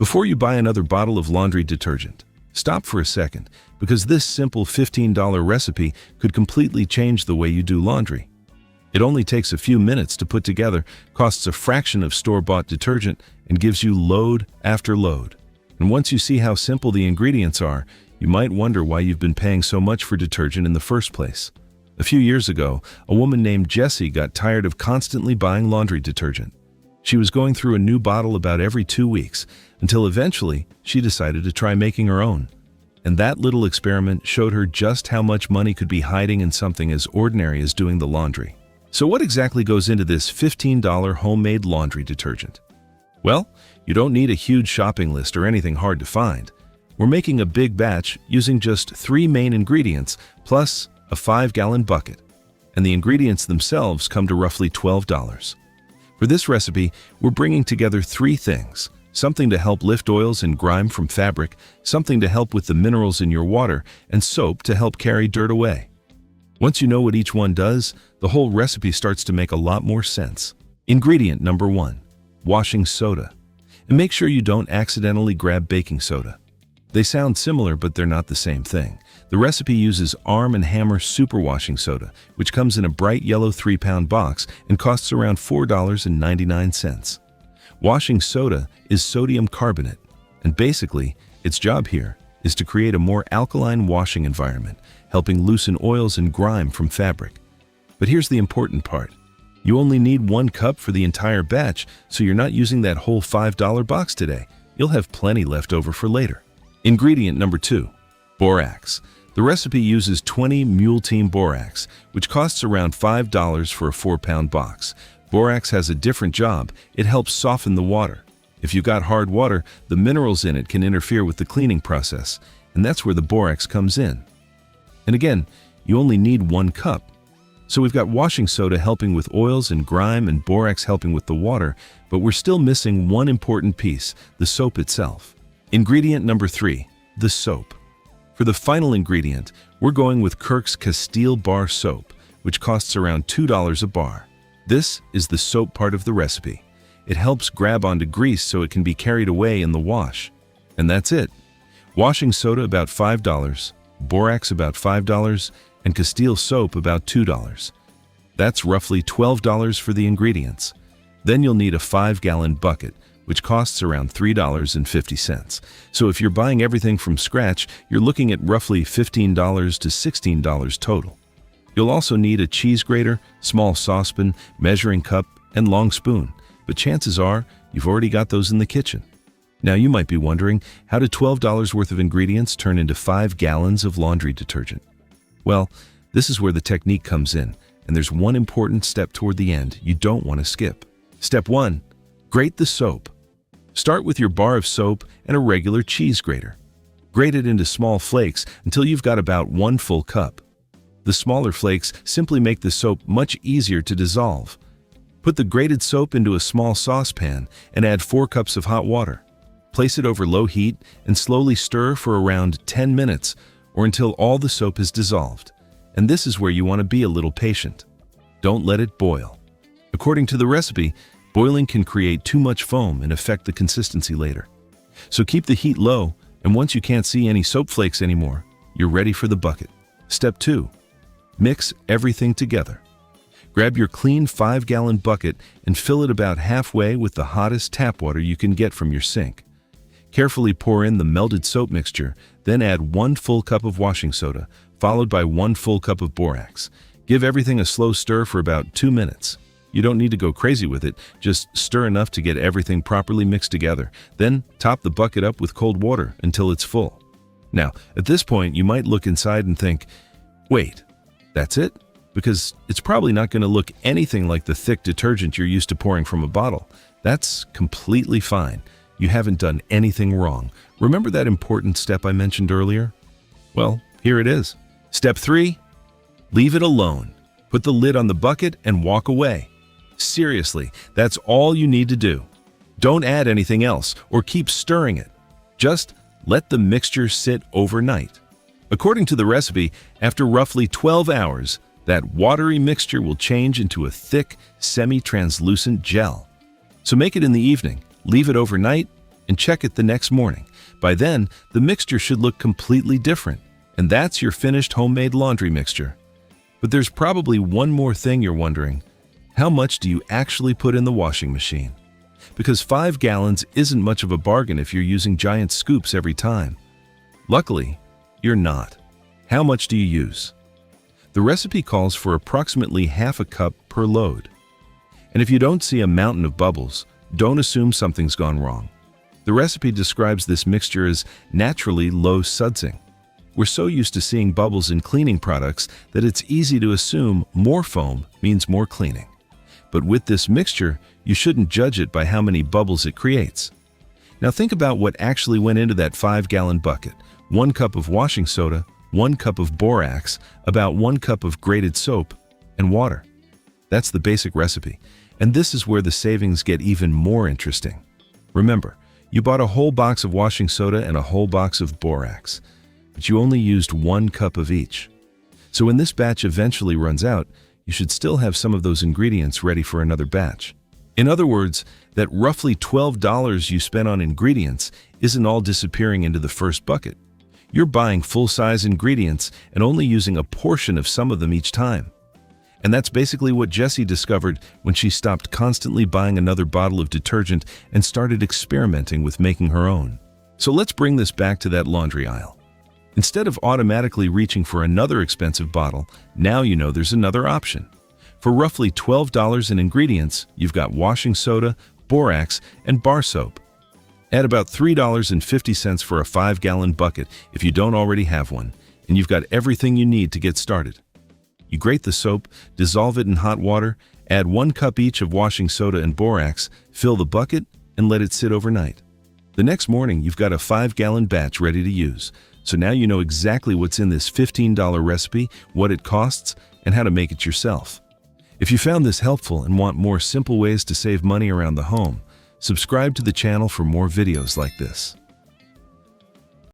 Before you buy another bottle of laundry detergent, stop for a second, because this simple $15 recipe could completely change the way you do laundry. It only takes a few minutes to put together, costs a fraction of store-bought detergent, and gives you load after load. And once you see how simple the ingredients are, you might wonder why you've been paying so much for detergent in the first place. A few years ago, a woman named Jessie got tired of constantly buying laundry detergent. She was going through a new bottle about every 2 weeks, until eventually she decided to try making her own. And that little experiment showed her just how much money could be hiding in something as ordinary as doing the laundry. So what exactly goes into this $15 homemade laundry detergent? Well, you don't need a huge shopping list or anything hard to find. We're making a big batch using just 3 main ingredients plus a 5-gallon bucket. And the ingredients themselves come to roughly $12. For this recipe, we're bringing together 3 things: something to help lift oils and grime from fabric, something to help with the minerals in your water, and soap to help carry dirt away. Once you know what each one does, the whole recipe starts to make a lot more sense. Ingredient number 1, washing soda. And make sure you don't accidentally grab baking soda. They sound similar, but they're not the same thing. The recipe uses Arm & Hammer Super Washing Soda, which comes in a bright yellow 3-pound box and costs around $4.99. Washing soda is sodium carbonate, and basically, its job here is to create a more alkaline washing environment, helping loosen oils and grime from fabric. But here's the important part. You only need 1 cup for the entire batch, so you're not using that whole $5 box today. You'll have plenty left over for later. Ingredient number 2, borax. The recipe uses 20 Mule Team Borax, which costs around $5 for a 4-pound box. Borax has a different job. It helps soften the water. If you got hard water, the minerals in it can interfere with the cleaning process, and that's where the borax comes in. And again, you only need 1 cup. So we've got washing soda helping with oils and grime and borax helping with the water, but we're still missing one important piece, the soap itself. Ingredient number 3, the soap. For the final ingredient, we're going with Kirk's Castile bar soap, which costs around $2 a bar. This is the soap part of the recipe. It helps grab onto grease so it can be carried away in the wash. And that's it. Washing soda about $5, borax about $5, and Castile soap about $2. That's roughly $12 for the ingredients. Then you'll need a 5-gallon bucket, which costs around $3.50. So if you're buying everything from scratch, you're looking at roughly $15 to $16 total. You'll also need a cheese grater, small saucepan, measuring cup, and long spoon, but chances are you've already got those in the kitchen. Now you might be wondering, how do $12 worth of ingredients turn into 5 gallons of laundry detergent? Well, this is where the technique comes in, and there's one important step toward the end you don't want to skip. Step 1. Grate the soap. Start with your bar of soap and a regular cheese grater. Grate it into small flakes until you've got about 1 full cup. The smaller flakes simply make the soap much easier to dissolve. Put the grated soap into a small saucepan and add 4 cups of hot water. Place it over low heat and slowly stir for around 10 minutes or until all the soap is dissolved. And this is where you want to be a little patient. Don't let it boil. According to the recipe, boiling can create too much foam and affect the consistency later. So keep the heat low, and once you can't see any soap flakes anymore, you're ready for the bucket. Step 2. Mix everything together. Grab your clean 5-gallon bucket and fill it about halfway with the hottest tap water you can get from your sink. Carefully pour in the melted soap mixture, then add 1 full cup of washing soda, followed by 1 full cup of borax. Give everything a slow stir for about 2 minutes. You don't need to go crazy with it, just stir enough to get everything properly mixed together. Then top the bucket up with cold water until it's full. Now, at this point, you might look inside and think, wait, that's it? Because it's probably not going to look anything like the thick detergent you're used to pouring from a bottle. That's completely fine. You haven't done anything wrong. Remember that important step I mentioned earlier? Well, here it is. Step 3, leave it alone. Put the lid on the bucket and walk away. Seriously, that's all you need to do. Don't add anything else or keep stirring it. Just let the mixture sit overnight. According to the recipe, after roughly 12 hours, that watery mixture will change into a thick, semi-translucent gel. So make it in the evening, leave it overnight, and check it the next morning. By then, the mixture should look completely different, and that's your finished homemade laundry mixture. But there's probably one more thing you're wondering. How much do you actually put in the washing machine? Because 5 gallons isn't much of a bargain if you're using giant scoops every time. Luckily, you're not. How much do you use? The recipe calls for approximately half a cup per load. And if you don't see a mountain of bubbles, don't assume something's gone wrong. The recipe describes this mixture as naturally low sudsing. We're so used to seeing bubbles in cleaning products that it's easy to assume more foam means more cleaning. But with this mixture, you shouldn't judge it by how many bubbles it creates. Now think about what actually went into that 5-gallon bucket. 1 cup of washing soda, 1 cup of borax, about 1 cup of grated soap, and water. That's the basic recipe. And this is where the savings get even more interesting. Remember, you bought a whole box of washing soda and a whole box of borax, but you only used 1 cup of each. So when this batch eventually runs out, you should still have some of those ingredients ready for another batch. In other words, that roughly $12 you spent on ingredients isn't all disappearing into the first bucket. You're buying full-size ingredients and only using a portion of some of them each time. And that's basically what Jessie discovered when she stopped constantly buying another bottle of detergent and started experimenting with making her own. So let's bring this back to that laundry aisle. Instead of automatically reaching for another expensive bottle, now you know there's another option. For roughly $12 in ingredients, you've got washing soda, borax, and bar soap. Add about $3.50 for a 5-gallon bucket if you don't already have one, and you've got everything you need to get started. You grate the soap, dissolve it in hot water, add 1 cup each of washing soda and borax, fill the bucket, and let it sit overnight. The next morning, you've got a 5-gallon batch ready to use. So now you know exactly what's in this $15 recipe, what it costs, and how to make it yourself. If you found this helpful and want more simple ways to save money around the home, subscribe to the channel for more videos like this.